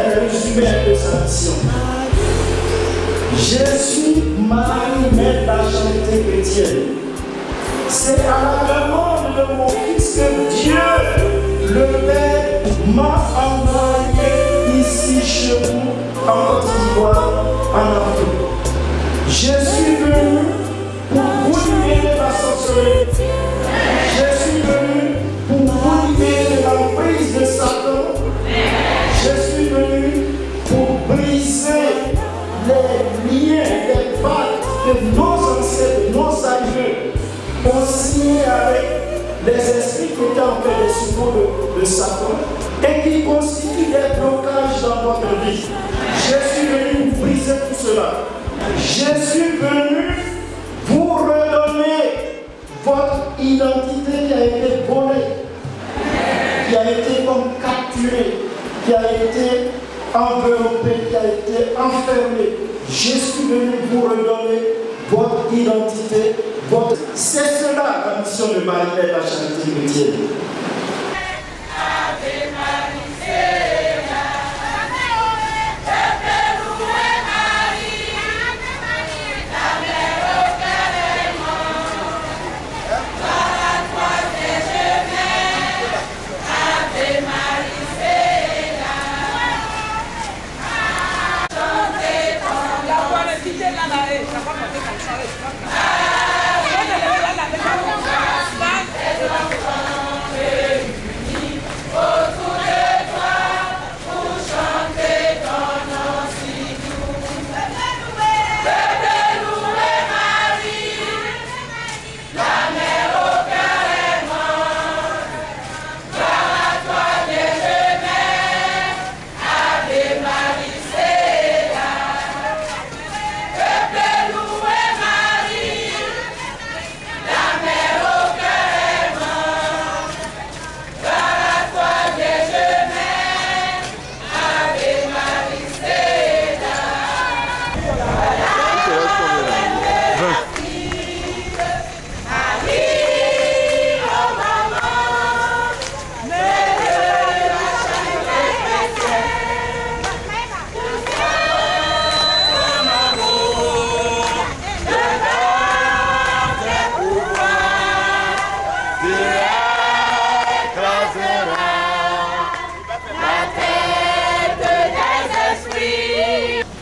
un résumé de sa mission. Je suis Marie, mère de la charité chrétienne. C'est à la demande de mon Fils que Dieu, le Père, m'a envoyé ici chez vous, en Côte d'Ivoire, en Afrique. Je suis venu pour vous libérer de la sorcellerie. Je suis venu pour vous libérer de l'emprise de Satan. Je suis venu pour briser les liens, les pactes que nos ancêtres, nos aïeux ont signé avec les esprits qui étaient en fait les symboles de Satan et qui constituent des blocages dans votre vie. Je suis venu vous briser tout cela. Je suis venu vous redonner votre identité qui a été volée, qui a été comme capturée, qui a été enveloppée, qui a été enfermée. Je suis venu vous redonner votre identité, votre... C'est cela la mission de Marie et la charité chrétienne.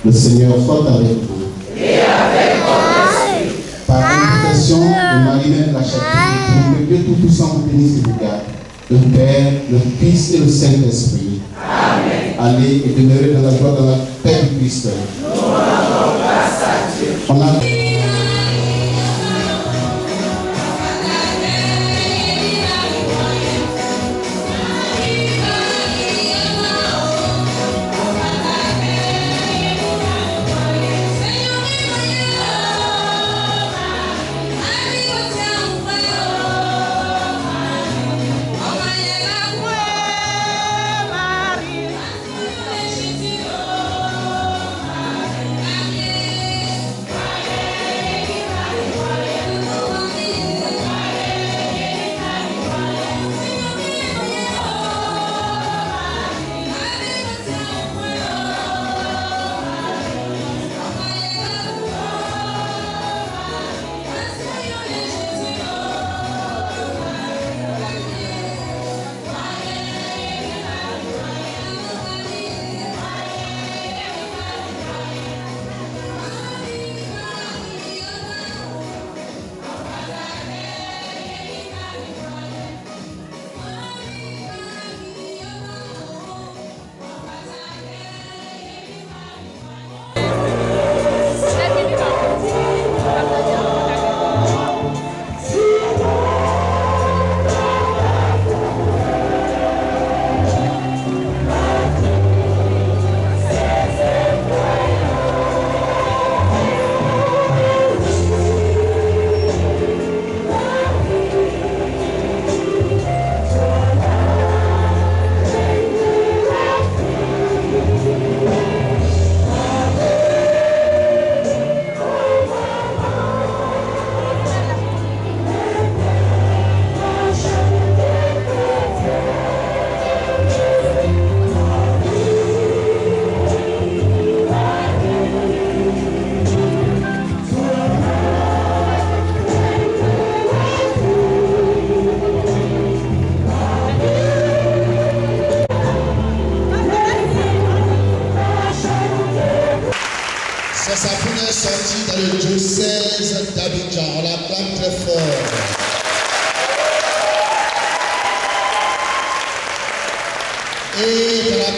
Le Seigneur soit avec vous. Et avec votre esprit. Par l'invitation de Marie-Mère de la Charité, pour que Dieu Tout-Puissant vous bénisse et vous garde. Le Père, le Fils et le Saint-Esprit. Amen. Allez et demeurez dans la joie, dans la paix du Christ. Nous rendons grâce à Dieu. On a...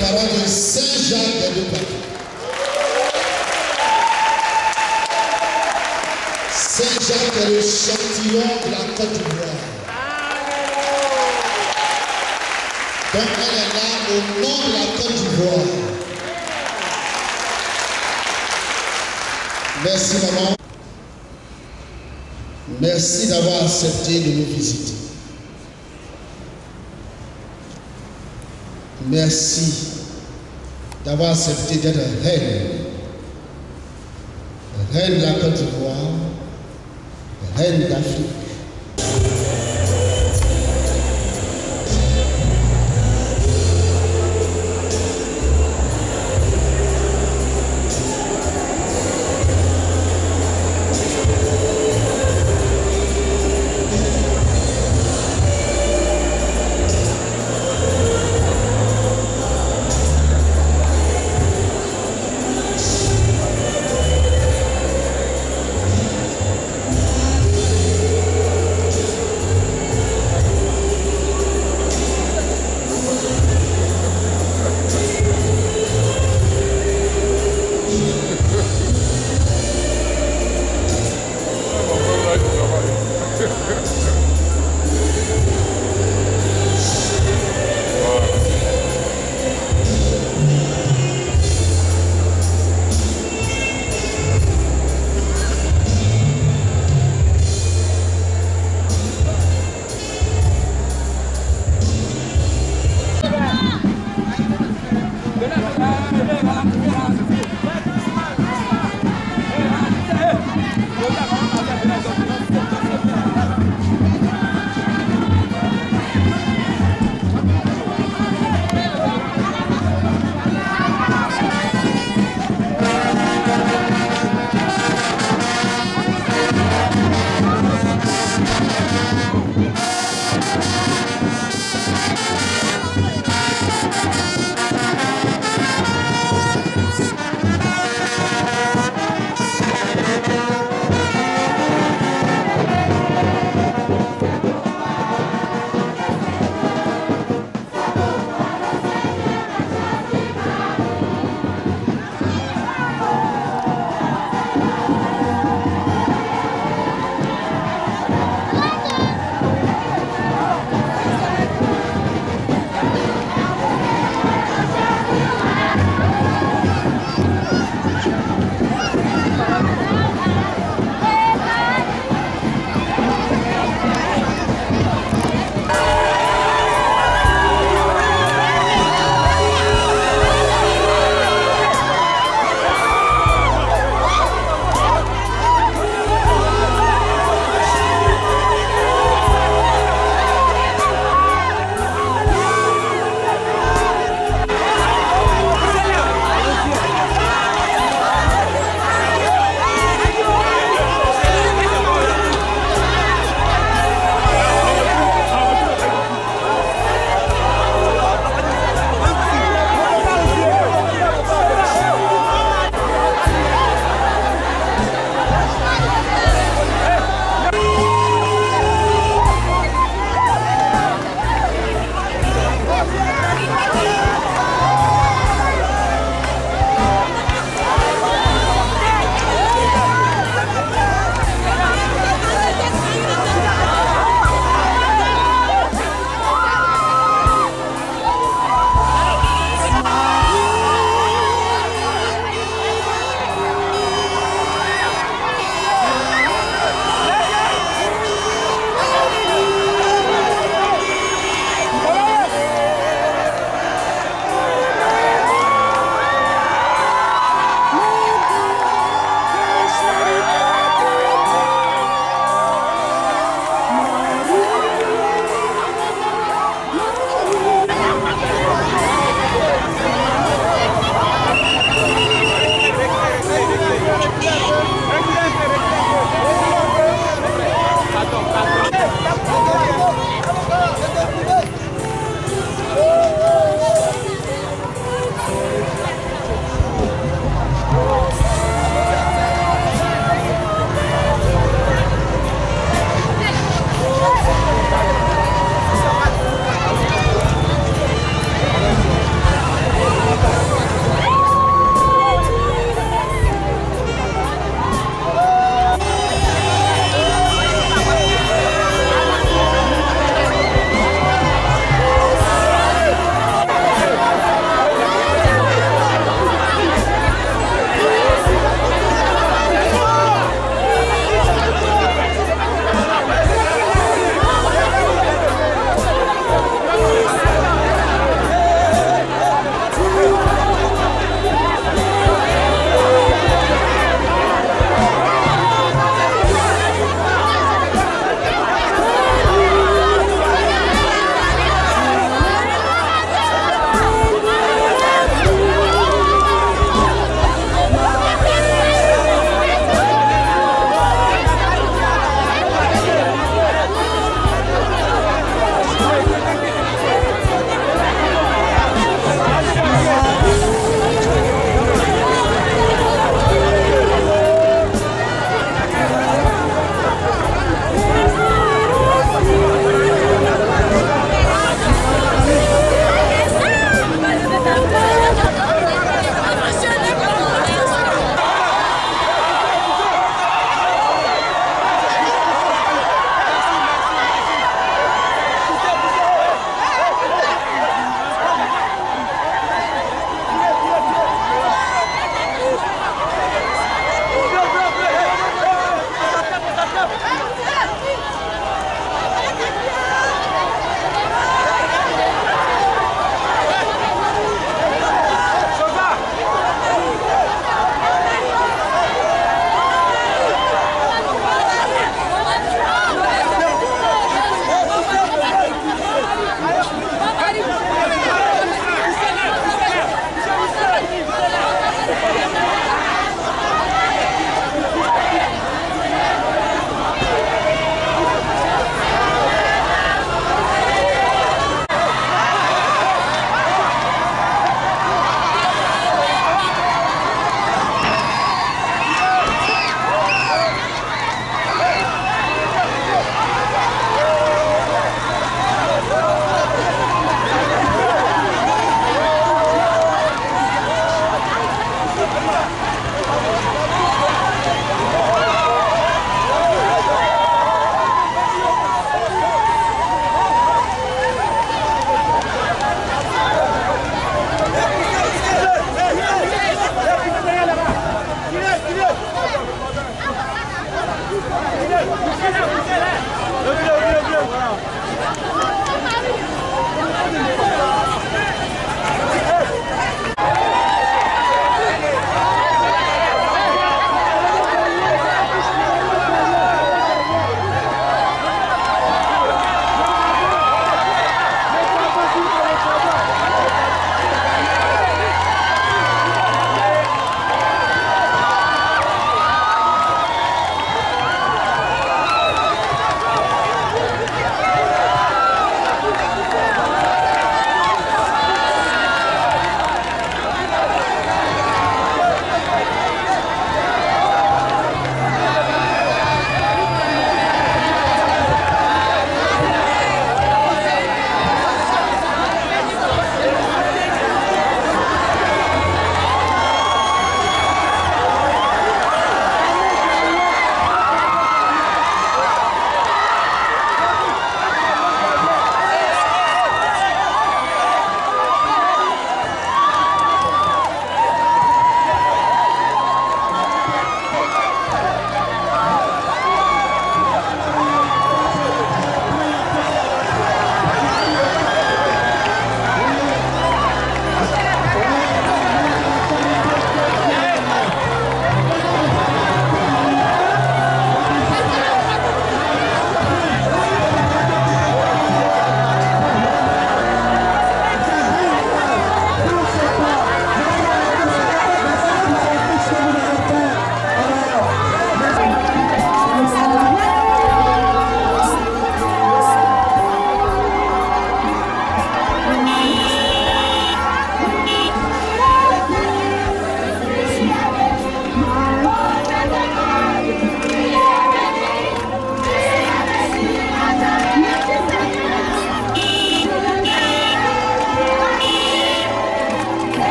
parole de Saint Jacques des Deux-Plateaux. Saint Jacques est le chantillon de la Côte d'Ivoire. Donc elle est là au nom de la Côte d'Ivoire. Merci maman. Merci d'avoir accepté de nous visiter. Merci d'avoir accepté d'être reine. Reine de la Côte d'Ivoire, reine d'Afrique.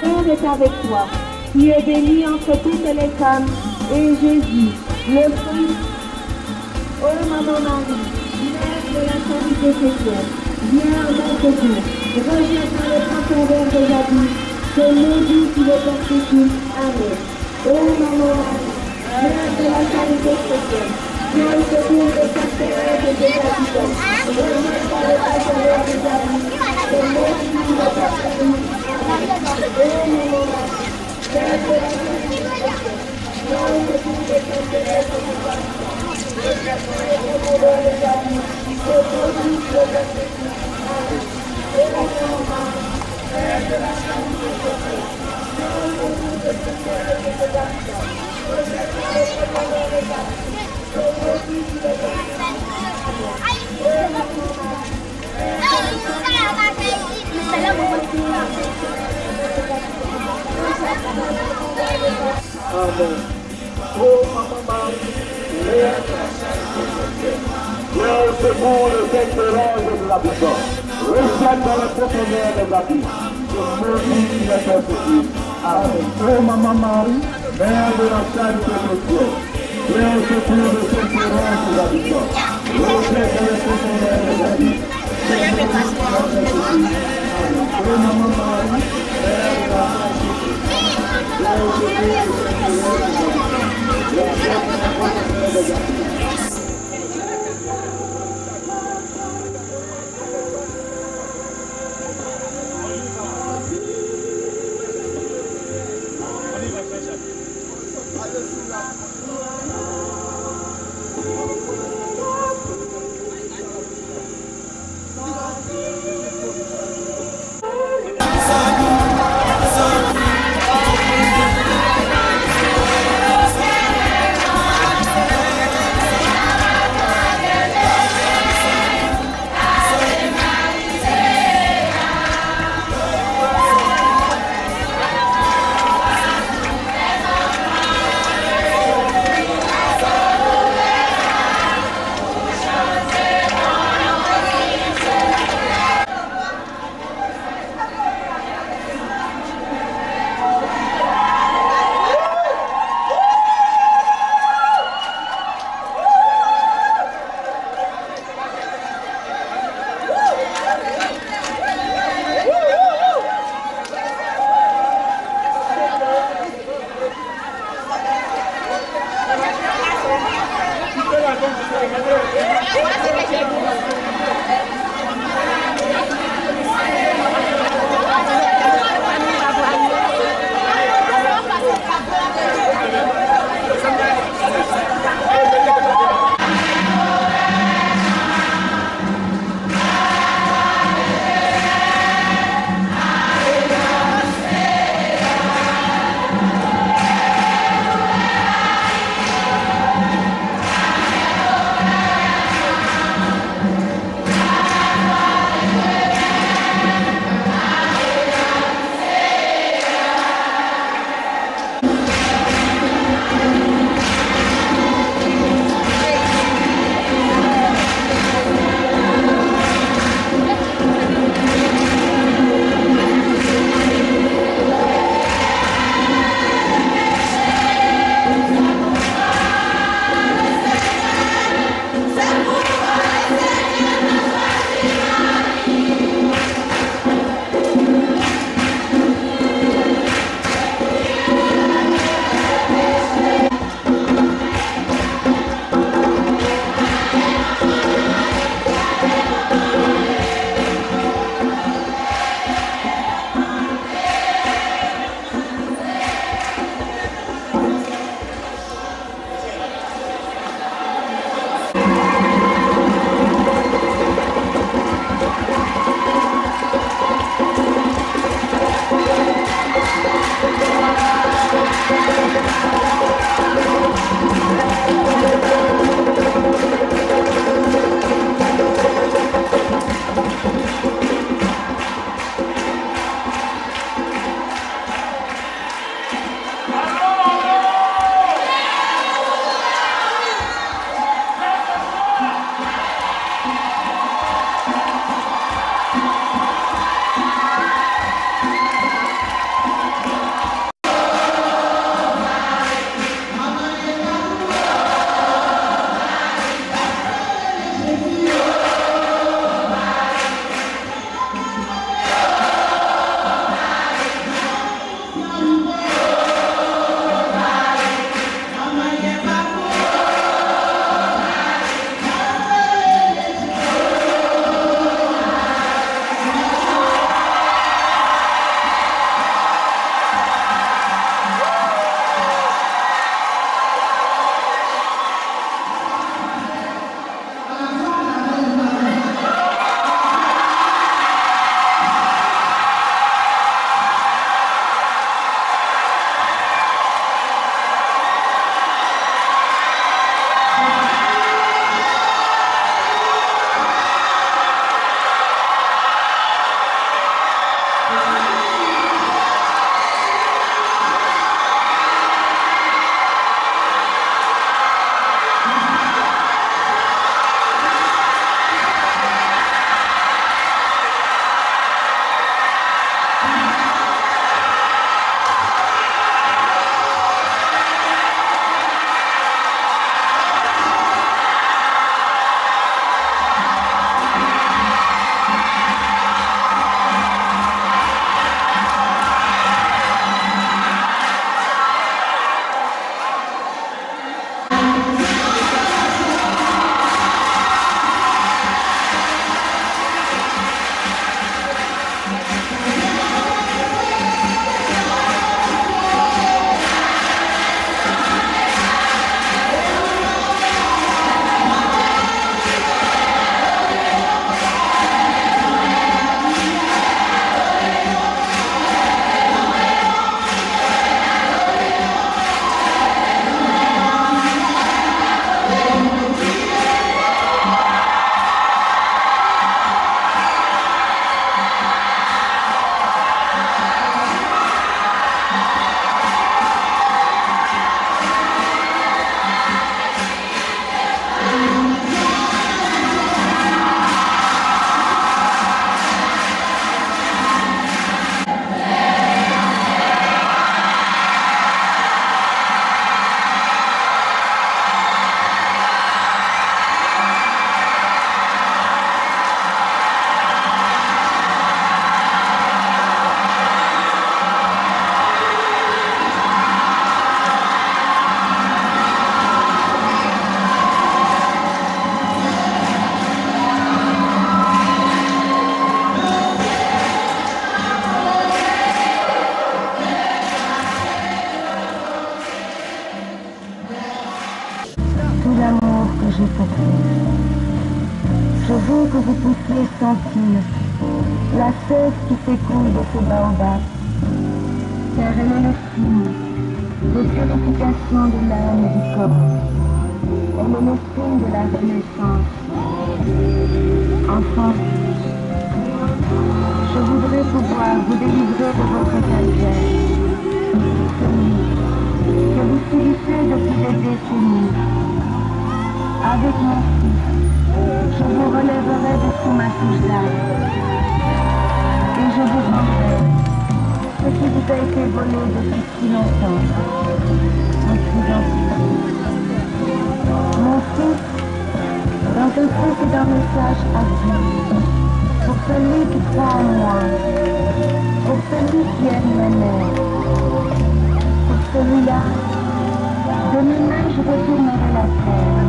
Seigneur est avec toi. Tu es bénie entre toutes les femmes, et Jésus, le fruit. Ô Maman Marie, Mère de la charité chrétienne, viens en mon secours. Reviens dans le profondeur des abîmes, que maudit qui le persécute. Amen. Ô Maman Marie, Mère de la charité chrétienne, viens au secours des pasteurs et des habitants. Reviens dans le profondeur des abîmes, que maudit qui le persécute. Amen. Ô Maman Marie, Mère de la charité chrétienne, viens au secours des pasteurs et des habitants. Amen. Oh, Maman Marie, viens au secours de cette erreur de l'habitant. Reste dans la profondeur des abîmes. Que maudit qui les persécute. Amen. Oh, Maman Marie, Mère de la charité chrétienne, viens au secours de cette erreur des habitants. Reste dans la profondeur des abîmes. Que maudit qui les persécute. Amen. Oh, Maman Marie, Mère de la charité chrétienne, viens au secours de cette erreur des habitants. sensible, la sève qui s'écoule de ce baobab, car elle est le signe de purification de l'âme et du corps. Elle est le signe de la renaissance. Enfant, je voudrais pouvoir vous délivrer de votre calvaire, que vous subissez depuis des décennies. Avec mon fils, je vous relèverai de sous ma couche d'âme, et je vous rendrai ce qui vous a été volé depuis si longtemps, en identité. Mon fils, dans un précédent message a dit, pour celui qui croit en moi, pour celui qui aime ma mère, pour celui-là, demain je retournerai la terre,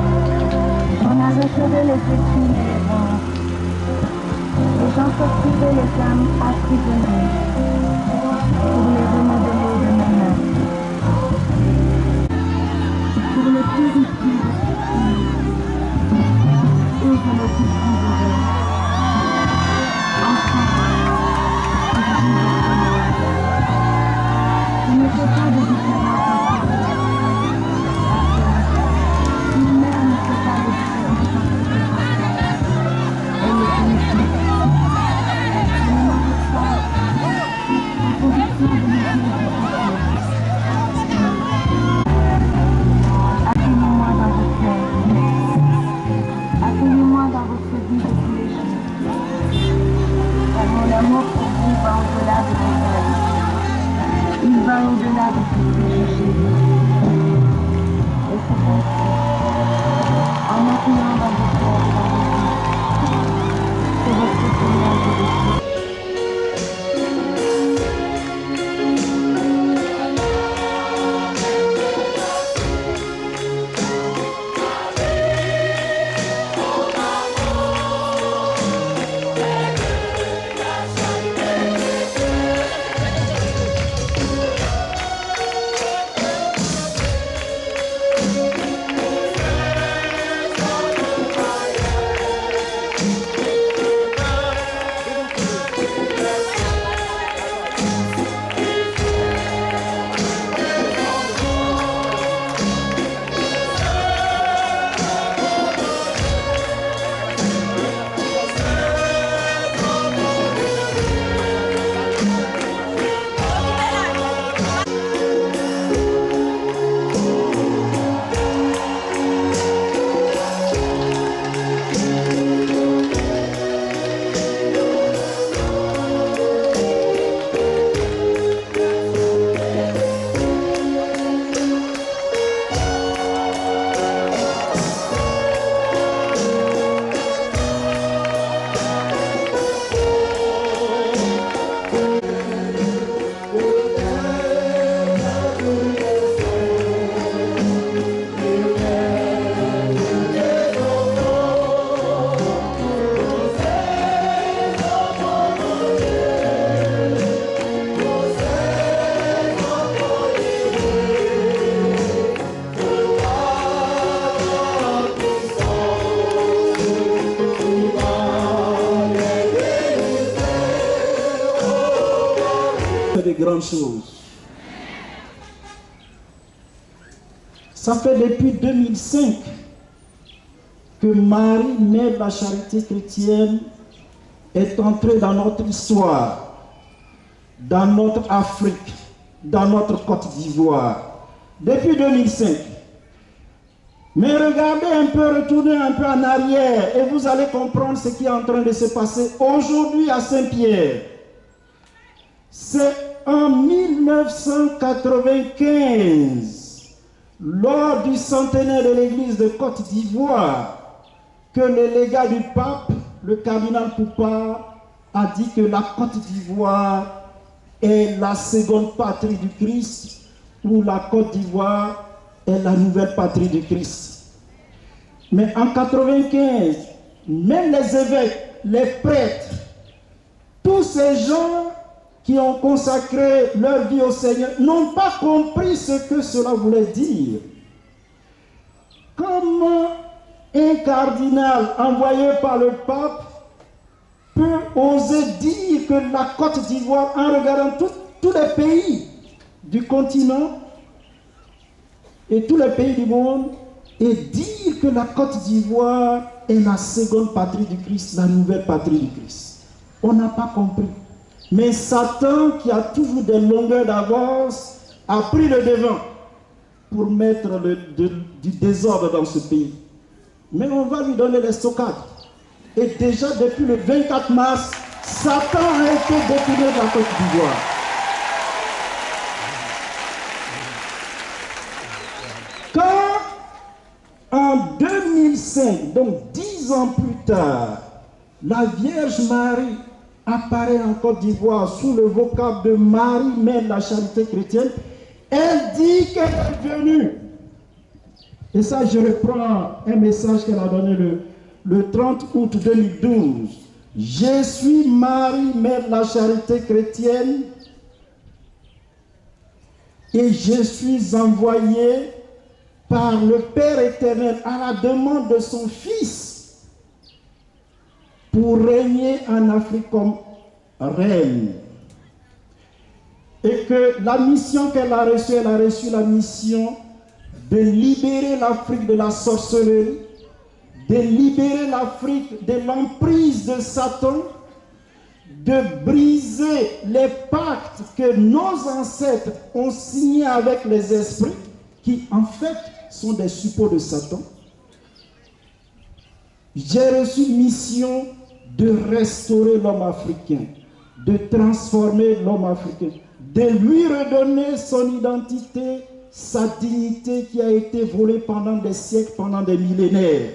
j'en arrêterai les études et les vents, et j'en sortirai les âmes emprisonnées, pour les remodeler de mes mains, pour les purifier et je le cultiverai. Enfant, il ne fait pas de différence entre eux. Une mère ne fait pas de différence entre eux. Elle est unique. Je ne manque pas la position de mes yeux. Accueillez-moi dans vos cœurs. Accueillez-moi dans votre vie de tous les jours. Car mon amour pour vous va au-delà de mes rêves. Il va au-delà de tout ce que je sais. Et c'est ainsi, en m'accueillant dans vos cœurs, dans vos vies, que votre Seigneur vous décide. De grandes choses. Ça fait depuis 2005 que Marie, mère de la charité chrétienne, est entrée dans notre histoire, dans notre Afrique, dans notre Côte d'Ivoire. Depuis 2005. Mais regardez un peu, retournez un peu en arrière et vous allez comprendre ce qui est en train de se passer aujourd'hui à Saint-Pierre. C'est en 1995, lors du centenaire de l'église de Côte d'Ivoire, que le légat du pape, le cardinal Poupard, a dit que la Côte d'Ivoire est la seconde patrie du Christ, ou la Côte d'Ivoire est la nouvelle patrie du Christ. Mais en 1995, même les évêques, les prêtres, tous ces gens qui ont consacré leur vie au Seigneur n'ont pas compris ce que cela voulait dire. Comment un cardinal envoyé par le pape peut oser dire que la Côte d'Ivoire, en regardant tous les pays du continent et tous les pays du monde, et dire que la Côte d'Ivoire est la seconde patrie du Christ, la nouvelle patrie du Christ? On n'a pas compris. Mais Satan, qui a toujours des longueurs d'avance, a pris le devant pour mettre du désordre dans ce pays. Mais on va lui donner les stockades. Et déjà, depuis le 24 mars, Satan a été détourné de la Côte d'Ivoire. Quand, en 2005, donc 10 ans plus tard, la Vierge Marie apparaît en Côte d'Ivoire sous le vocable de Marie, mère de la charité chrétienne, elle dit qu'elle est venue. Et ça, je reprends un message qu'elle a donné le 30 août 2012. Je suis Marie, mère de la charité chrétienne, et je suis envoyée par le Père éternel à la demande de son Fils pour régner en Afrique comme reine. Et que la mission qu'elle a reçue, elle a reçu la mission de libérer l'Afrique de la sorcellerie, de libérer l'Afrique de l'emprise de Satan, de briser les pactes que nos ancêtres ont signés avec les esprits, qui en fait sont des suppôts de Satan. J'ai reçu mission de restaurer l'homme africain, de transformer l'homme africain, de lui redonner son identité, sa dignité qui a été volée pendant des siècles, pendant des millénaires.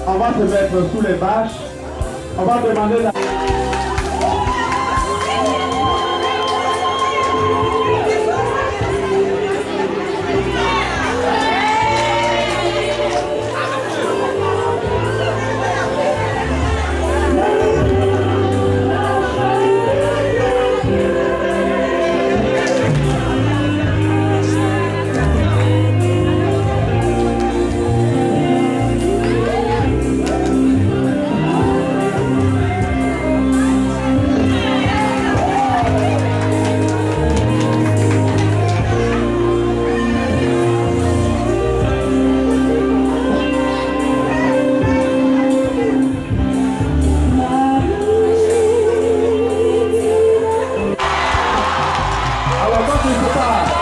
on va se mettre sous les vaches. On va demander la... qui se passe.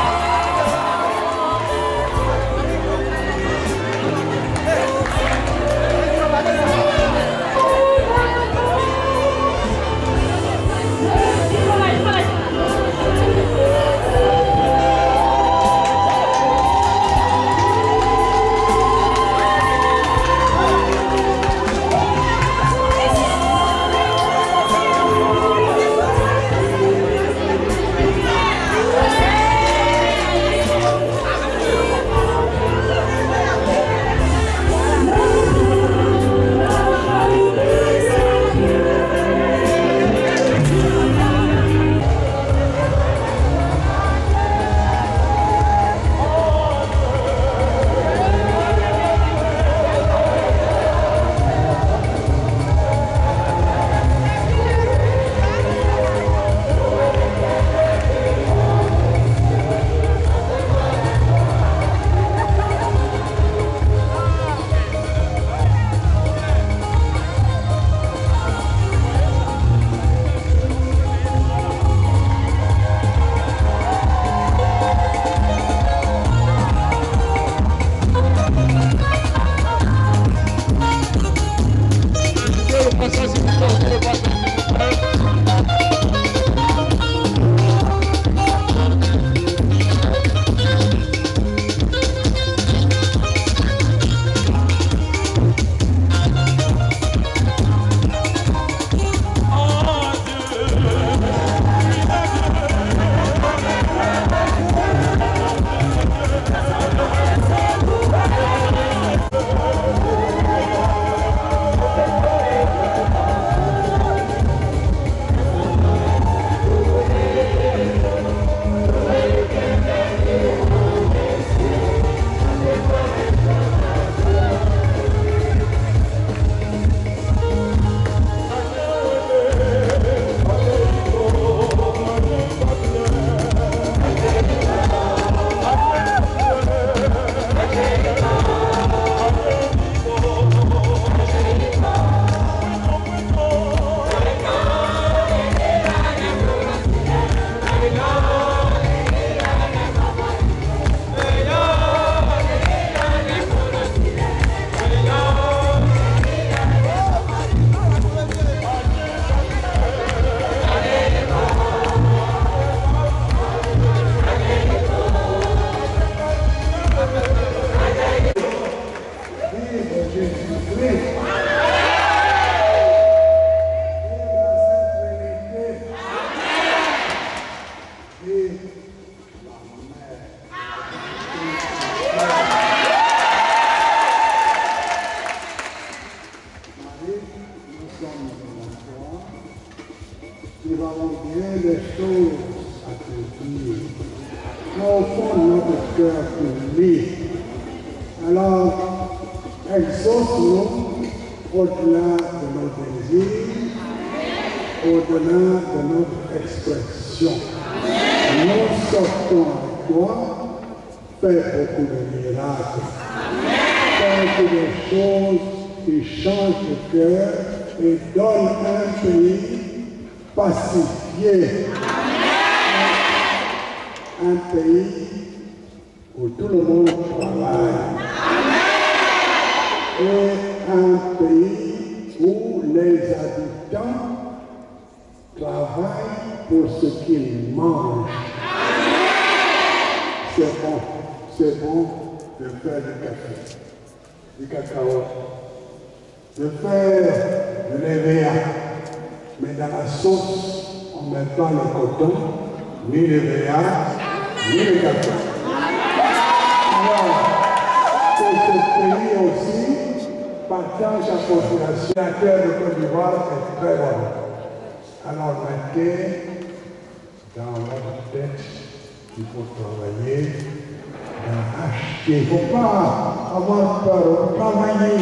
Nous avons bien des choses à te dire. Au fond de notre cœur pour lui. Alors, exauce-nous au-delà de nos désirs, au-delà de notre expression. Nous sortons avec toi, fais beaucoup de miracles, fais beaucoup de choses qui changent le cœur et donne un pays pacifié. Un pays où tout le monde travaille. Et un pays où les habitants travaillent pour ce qu'ils mangent. C'est bon de faire du cacao, de faire de l'EVA, mais dans la sauce, on ne met pas le coton, ni l'EVA, ni le cacao. Alors, que ce pays aussi partage la population. La terre de Côte d'Ivoire est très bonne. Alors mettez dans votre tête qu'il faut travailler, acheter. Il ne faut pas avoir peur, travailler.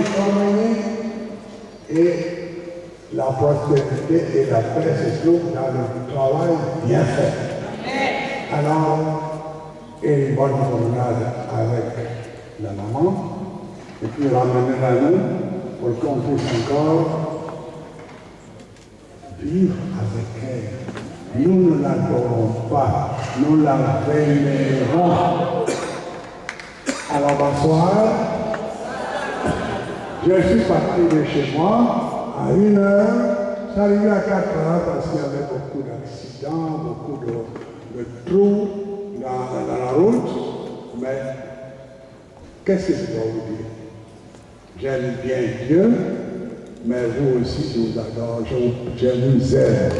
Et la prospérité et la paix se trouvent dans le travail bien fait. Alors, une bonne promenade avec la maman, et puis ramenez-la nous pour qu'on puisse encore vivre avec elle. Nous ne l'adorons pas. nous la vénérons. Alors bonsoir. Je suis parti de chez moi à 1h, je suis arrivé à 4h parce qu'il y avait beaucoup d'accidents, beaucoup de trous dans la route. Mais qu'est-ce que je dois vous dire? J'aime bien Dieu, mais vous aussi je vous adore, je vous aime.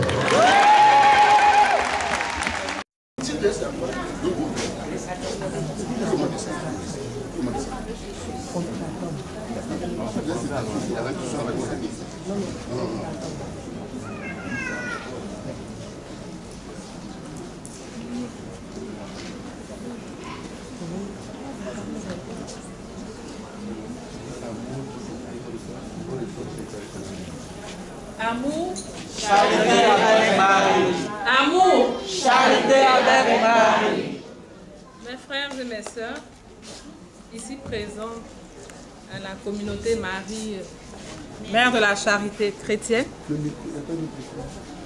Amour, charité avec Marie. Amour, charité avec Marie. Mes frères et mes sœurs, ici présents à la communauté Marie, mère de la charité chrétienne.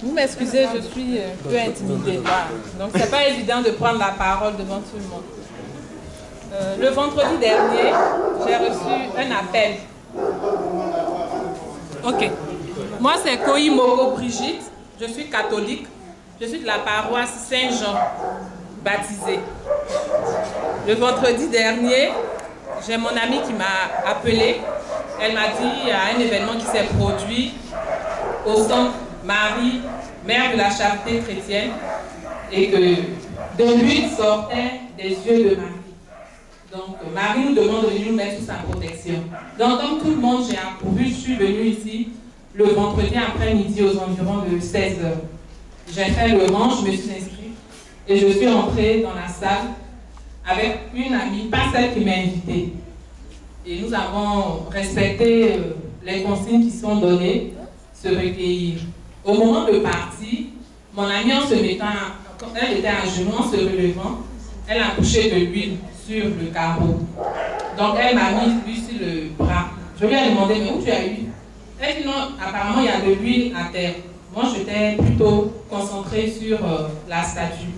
Vous m'excusez, je suis un peu intimidée. Donc c'est pas évident de prendre la parole devant tout le monde. Le vendredi dernier, j'ai reçu un appel. Ok. Moi, c'est Koyi Moko Brigitte. Je suis catholique. Je suis de la paroisse Saint-Jean, baptisée. Le vendredi dernier, j'ai mon amie qui m'a appelée. Elle m'a dit qu'il y a un événement qui s'est produit au centre Marie, mère de la charité chrétienne, et que de l'huile sortait des yeux de Marie. Donc, Marie nous demande de nous mettre sous sa protection. Donc, comme tout le monde, j'ai accouru, je suis venue ici le vendredi après-midi aux environs de 16h. J'ai fait le rang, je me suis inscrite et je suis entrée dans la salle avec une amie, pas celle qui m'a invitée. Et nous avons respecté les consignes qui sont données, se recueillir. Au moment de partir, mon amie, en se mettant, quand elle était à genoux, en se relevant, elle a couché de l'huile sur le carreau. Donc elle m'a mis l'huile sur le bras. Je lui ai demandé, mais où tu as eu? Elle dit non, apparemment il y a de l'huile à terre. Moi j'étais plutôt concentrée sur la statue.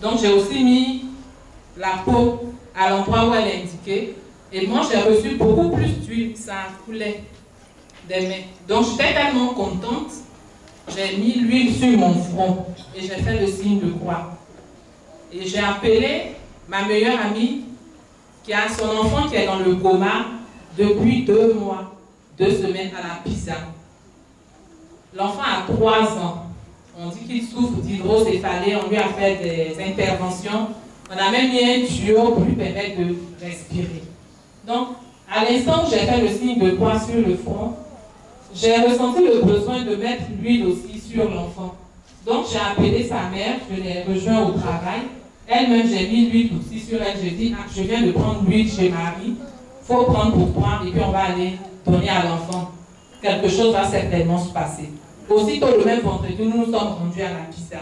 Donc j'ai aussi mis la peau à l'endroit où elle indiquait. Et moi j'ai reçu beaucoup plus d'huile, ça coulait des mains. Donc j'étais tellement contente, j'ai mis l'huile sur mon front et j'ai fait le signe de croix. Et j'ai appelé ma meilleure amie qui a son enfant qui est dans le coma depuis 2 mois. 2 semaines à la Pisa. L'enfant a 3 ans. On dit qu'il souffre d'hydrocéphalie. On lui a fait des interventions. On a même mis un tuyau pour lui permettre de respirer. Donc, à l'instant où j'ai fait le signe de croix sur le front, j'ai ressenti le besoin de mettre l'huile aussi sur l'enfant. Donc, j'ai appelé sa mère. Je l'ai rejoint au travail. Elle-même, j'ai mis l'huile aussi sur elle. Je dis, je viens de prendre l'huile chez Marie. Il faut prendre pour toi et puis on va aller donner à l'enfant. Quelque chose va certainement se passer. Aussitôt le même vendredi, nous nous sommes rendus à la Pisa.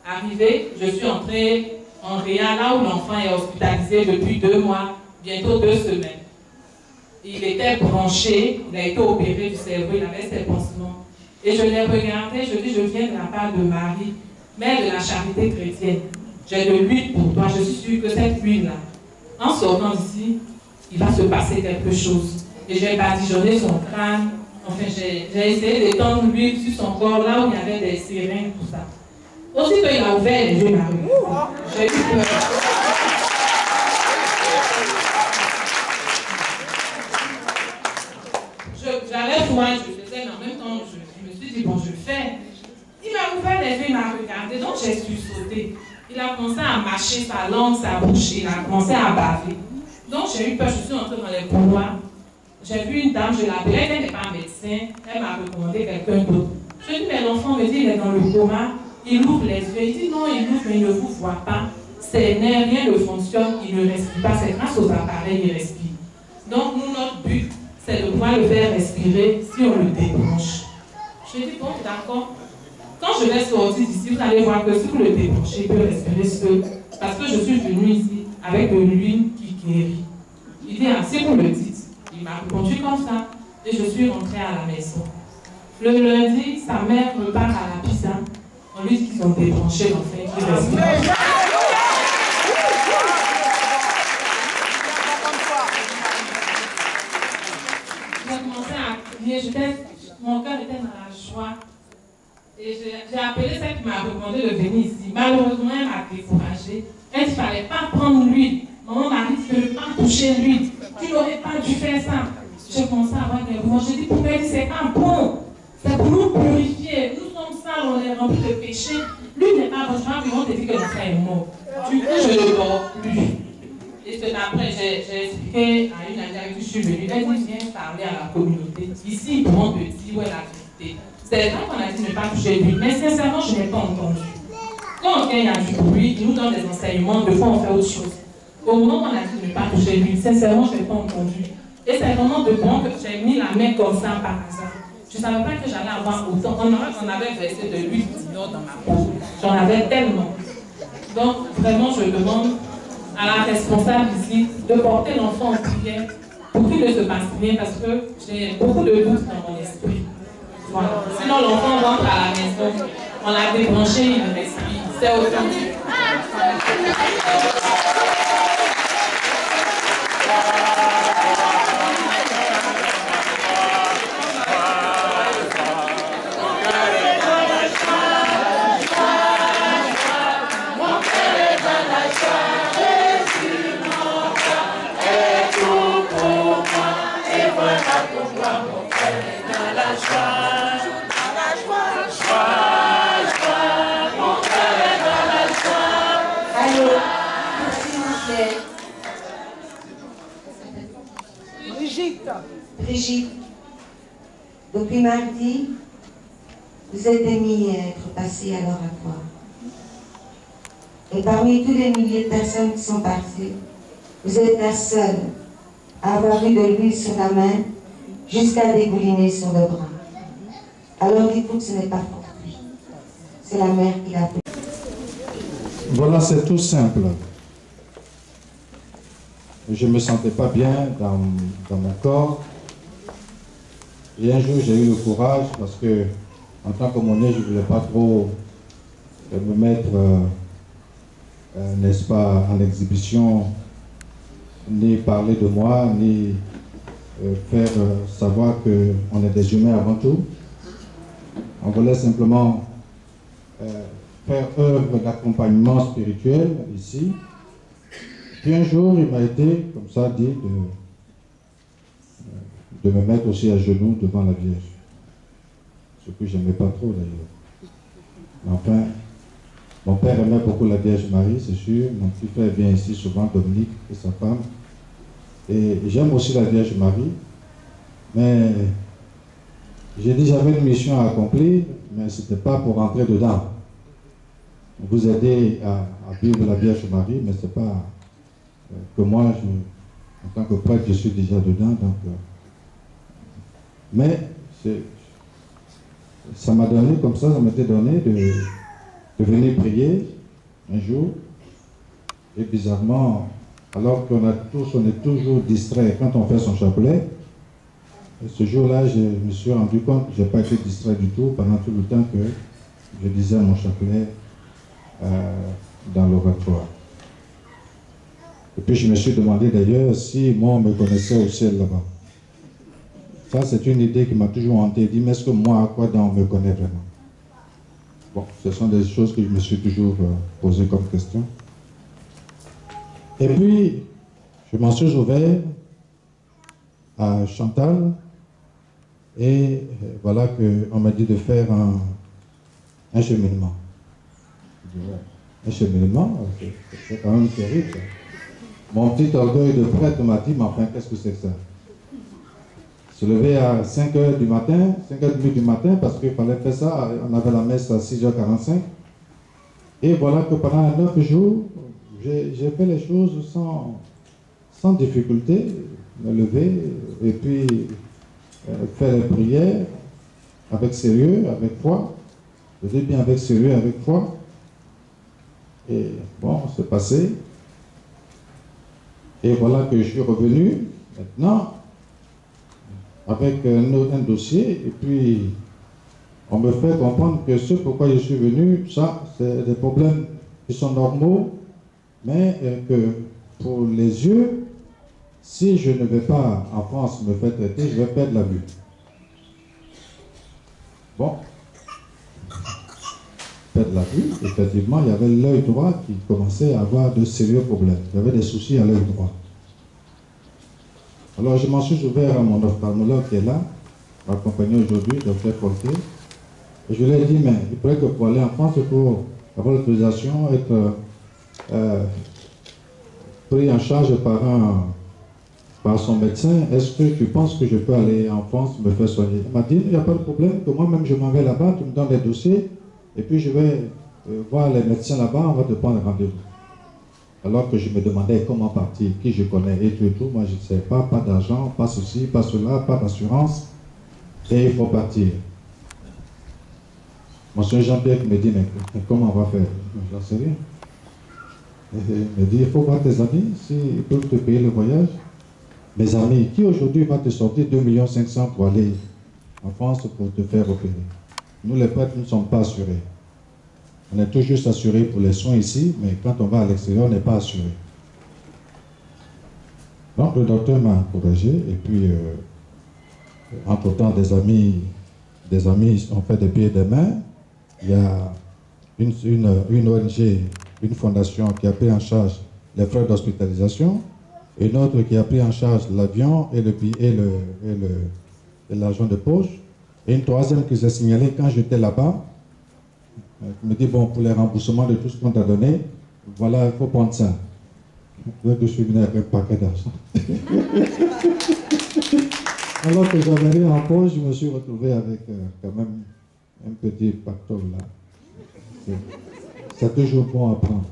Arrivé, je suis entrée en Réa, là où l'enfant est hospitalisé depuis 2 mois, bientôt 2 semaines. Il était branché, il a été opéré du cerveau, il avait ses pansements. Et je l'ai regardé, je dis, je viens de la part de Marie, mère de la charité chrétienne. J'ai de l'huile pour toi, je suis sûre que cette huile-là, en sortant d'ici, il va se passer quelque chose. Et j'ai badigeonné son crâne. Enfin, j'ai essayé d'étendre l'huile sur son corps, là où il y avait des sirènes, tout ça. Aussitôt, il a ouvert les yeux, Marie. J'ai eu peur. J'avais froid, je faisais, mais en même temps, je me suis dit, bon, je fais. Il m'a ouvert les yeux, il m'a regardé, donc j'ai sursauté. Il a commencé à mâcher sa langue, sa bouche, il a commencé à baver. Donc j'ai eu peur, je suis entrée dans les couloirs. J'ai vu une dame, je l'appelais, elle n'était pas médecin, elle m'a recommandé quelqu'un d'autre. Je lui ai dit, mais l'enfant me dit, il est dans le coma, il ouvre les yeux, il dit non, il ouvre, mais il ne vous voit pas. Ses nerfs, rien ne fonctionne, il ne respire pas, c'est grâce aux appareils qu'il respire. Donc nous, notre but, c'est de pouvoir le faire respirer si on le débranche. Je lui ai dit, bon, d'accord. Quand je vais sortir d'ici, vous allez voir que si vous le débranchez, il peut respirer seul. Parce que je suis venue ici avec de l'huile qui guérit. Il dit, ah, si vous le dites, il m'a répondu comme ça. Et je suis rentrée à la maison. Le lundi, sa mère repart à la Pisa. On lui dit qu'ils ont débranché l'enfant qui respire. mon cœur était dans la joie. Et j'ai appelé celle qui m'a recommandé de venir ici. Malheureusement, elle m'a découragée. Elle dit qu'il ne fallait pas prendre l'huile. Maman m'a dit de ne pas toucher l'huile. Tu n'aurais pas dû faire ça. J'ai commencé à avoir des remords. J'ai dit, pour elle, c'est pas bon. C'est pour nous purifier. Nous sommes sales, on est remplis de péché. L'huile n'est pas bonne. Je vais te dire que l'enfant est mort. Du coup, je ne dors plus. Et après, j'ai expliqué à une amie avec qui je suis venue. Elle dit, viens parler à la communauté. Ici, ils pourront te dire où est la vérité. C'est vrai qu'on a dit de ne pas toucher l'huile, mais sincèrement, je n'ai pas entendu. Quand il y a du bruit, ils nous donnent des enseignements, de fois on fait autre chose. Au moment où on a dit de ne pas toucher l'huile, sincèrement, je n'ai pas entendu. Et c'est vraiment de bon que j'ai mis la main comme ça par hasard. Je ne savais pas que j'allais avoir autant. On avait versé de l'huile d'ignore dans ma peau. J'en avais tellement. Donc, vraiment, je demande à la responsable ici de porter l'enfant en prière pour qu'il ne se passe rien parce que j'ai beaucoup de doutes dans mon esprit. Voilà. Sinon, l'enfant rentre à la maison, on l'a débranché, il respire. C'est autant. Brigitte, depuis mardi, vous êtes des milliers à être passés à l'oratoire. Et parmi tous les milliers de personnes qui sont passées, vous êtes la seule à avoir eu de l'huile sur la main jusqu'à dégouliner sur le bras. Alors dites-vous que ce n'est pas fortuit. C'est la mère qui l'a fait. Voilà, c'est tout simple. Je ne me sentais pas bien dans mon corps. Et un jour, j'ai eu le courage parce que, en tant qu'aumônier, je ne voulais pas trop me mettre, n'est-ce pas, en exhibition, ni parler de moi, ni faire savoir qu'on est des humains avant tout. On voulait simplement faire œuvre d'accompagnement spirituel ici. Puis un jour, il m'a été, comme ça, dit de me mettre aussi à genoux devant la Vierge. Ce que je n'aimais pas trop d'ailleurs. Enfin, mon père aimait beaucoup la Vierge Marie, c'est sûr. Mon petit frère vient ici souvent, Dominique et sa femme. Et j'aime aussi la Vierge Marie. Mais j'ai dit j'avais une mission à accomplir, mais ce n'était pas pour rentrer dedans. Vous aider à vivre la Vierge Marie, mais ce n'est pas que moi, en tant que prêtre, je suis déjà dedans. Donc, mais ça m'a donné comme ça m'était donné de venir prier un jour. Et bizarrement, alors qu'on on est toujours distrait quand on fait son chapelet, et ce jour-là, je me suis rendu compte que je n'ai pas été distrait du tout pendant tout le temps que je disais mon chapelet dans l'oratoire. Et puis je me suis demandé d'ailleurs si moi on me connaissait au ciel là-bas. Ça c'est une idée qui m'a toujours hanté. Dit mais est-ce que moi à quoi on me connaît vraiment? Bon, ce sont des choses que je me suis toujours posé comme question. Et puis je m'en suis ouvert à Chantal et voilà qu'on m'a dit de faire un cheminement. Un cheminement, c'est quand même terrible ça. Mon petit orgueil de prêtre m'a dit, mais enfin, qu'est-ce que c'est que ça? Se lever à 5h du matin, 5h30 du matin, parce qu'il fallait faire ça, on avait la messe à 6h45. Et voilà que pendant 9 jours, j'ai fait les choses sans difficulté, me lever, et puis faire les prières avec sérieux, avec foi. Je dis bien avec sérieux, avec foi. Et bon, c'est passé. Et voilà que je suis revenu maintenant avec un dossier et puis on me fait comprendre que ce pourquoi je suis venu, ça c'est des problèmes qui sont normaux, mais que pour les yeux, si je ne vais pas en France me faire traiter, je vais perdre la vue. Bon. Perdre la vue, effectivement, il y avait l'œil droit qui commençait à avoir de sérieux problèmes. Il y avait des soucis à l'œil droit. Alors je m'en suis ouvert à mon ophtalmologue qui est là, m'accompagné aujourd'hui, Dr. Polté. Et je lui ai dit, mais il faudrait que pour aller en France, pour avoir l'autorisation, être pris en charge par son médecin. Est-ce que tu penses que je peux aller en France me faire soigner? Il m'a dit, il n'y a pas de problème, que moi-même je m'en vais là-bas, tu me donnes les dossiers, et puis je vais voir les médecins là-bas, on va te prendre rendez-vous. Alors que je me demandais comment partir, qui je connais et tout. Moi je ne sais pas d'argent, pas ceci, pas cela, pas d'assurance, et il faut partir. Monsieur Jean-Pierre me dit, mais comment on va faire? J'en sais rien. Et il me dit, il faut voir tes amis, s'ils peuvent te payer le voyage. Mes amis, qui aujourd'hui va te sortir 2 500 000 pour aller en France pour te faire opérer? Nous les prêtres ne sommes pas assurés. On est tout juste assurés pour les soins ici, mais quand on va à l'extérieur, on n'est pas assuré. Donc le docteur m'a encouragé, et puis entre-temps des amis ont fait des pieds et des mains. Il y a une ONG, une fondation qui a pris en charge les frais d'hospitalisation, une autre qui a pris en charge l'avion et l'argent de poche, et une troisième qui s'est signalée quand j'étais là-bas. Il me dit, bon, pour les remboursements de tout ce qu'on t'a donné, voilà, il faut prendre ça. Donc je suis venu avec un paquet d'argent. Alors que j'avais rien en poche, je me suis retrouvé avec quand même un petit pactole là. C'est toujours bon à prendre.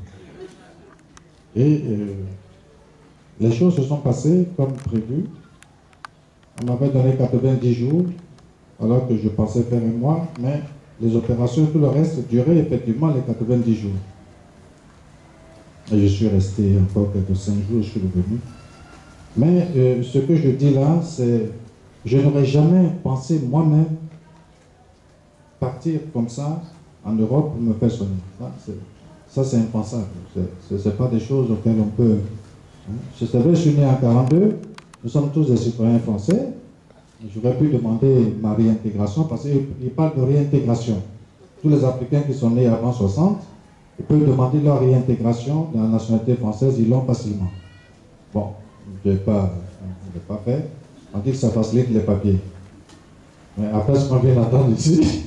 Et les choses se sont passées comme prévu. On m'avait donné 90 jours, alors que je pensais faire un mois, mais les opérations, tout le reste, duraient effectivement les 90 jours. Et je suis resté encore quelques 5 jours, je suis revenu. Mais ce que je dis là, c'est je n'aurais jamais pensé moi-même partir comme ça en Europe pour me faire soigner. Ça c'est impensable. Ce n'est pas des choses auxquelles on peut... Hein. Je savais, je suis né en 1942, nous sommes tous des citoyens français. J'aurais pu demander ma réintégration parce qu'il parle de réintégration. Tous les Africains qui sont nés avant 60, ils peuvent demander leur réintégration dans la nationalité française, ils l'ont facilement. Bon, je ne l'ai pas fait. On dit que ça facilite les papiers. Mais après ce qu'on vient d'entendre ici,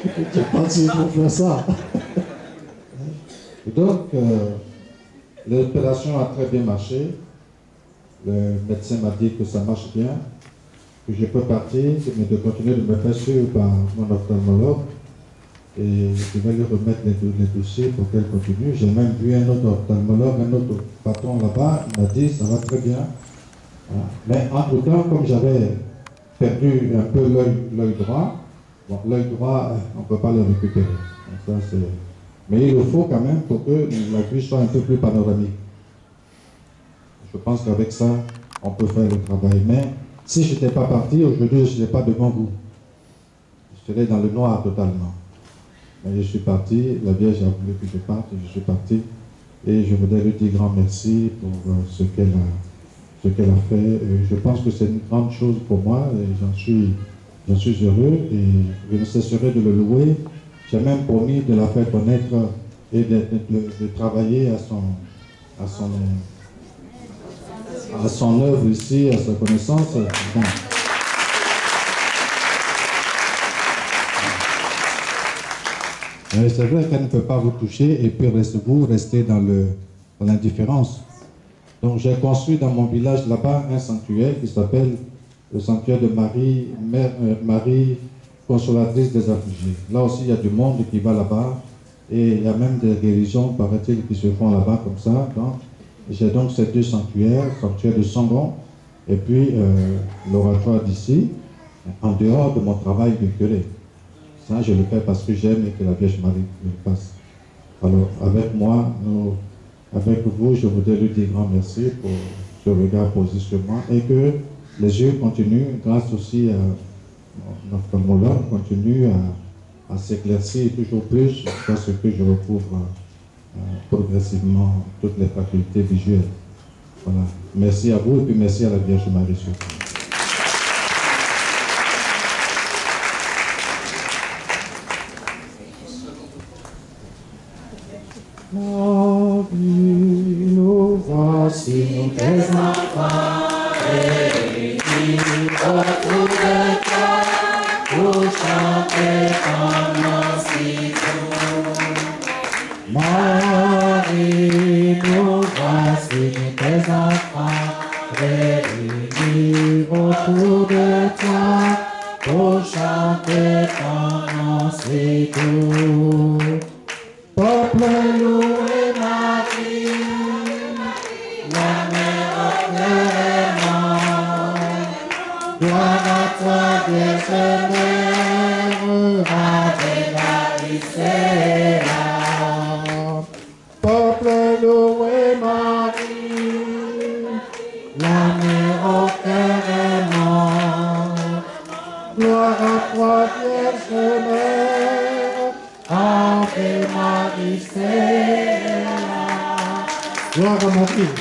je pense qu'il faut faire ça. Et donc, l'opération a très bien marché. Le médecin m'a dit que ça marche bien, que je peux partir, mais de continuer de me faire suivre par mon ophtalmologue. Et je vais lui remettre les dossiers pour qu'elle continue. J'ai même vu un autre ophtalmologue, un autre patron là-bas, il m'a dit ça va très bien. Mais entre-temps, comme j'avais perdu un peu l'œil droit, bon, l'œil droit, on ne peut pas le récupérer. Ça, mais il le faut quand même pour que la vue soit un peu plus panoramique. Je pense qu'avec ça, on peut faire le travail. Mais si je n'étais pas parti, aujourd'hui, je ne serais pas devant vous. Je serais dans le noir totalement. Mais je suis parti, la Vierge a voulu que je parte, je suis parti. Et je voudrais lui dire grand merci pour ce qu'elle a fait. Je pense que c'est une grande chose pour moi et j'en suis heureux et je ne cesserai de le louer. J'ai même promis de la faire connaître et de travailler à son œuvre ici, à sa connaissance. Bon. C'est vrai qu'elle ne peut pas vous toucher et puis vous restez dans l'indifférence. Donc j'ai construit dans mon village là-bas un sanctuaire qui s'appelle le sanctuaire de Marie consolatrice des affligés. Là aussi il y a du monde qui va là-bas et il y a même des guérisons, paraît-il, qui se font là-bas comme ça. J'ai donc ces deux sanctuaires, le sanctuaire de Sangon et puis l'oratoire d'ici, en dehors de mon travail de curé. Ça je le fais parce que j'aime et que la Vierge Marie me passe. Alors avec moi, avec vous, je voudrais lui dire grand merci pour ce regard posé sur moi et que les yeux continuent, grâce aussi à notre ophtalmologue, continuent à s'éclaircir toujours plus parce que je recouvre progressivement toutes les facultés visuelles. Voilà. Merci à vous et puis merci à la Vierge Marie surtout. Marie, nous voici tes enfants, réunis autour de toi, pour chanter ton nom si doux. Marie, nous voici tes enfants, réunis autour de toi, pour chanter ton nom si doux. Peuple loué Marie, la mère clément, gloire à toi Vierge Mère, Ave Maria. Peuple loué Marie, la mère au cœur aimant, gloire à toi Vierge Mère, Ave Maria. Gloire à Marie.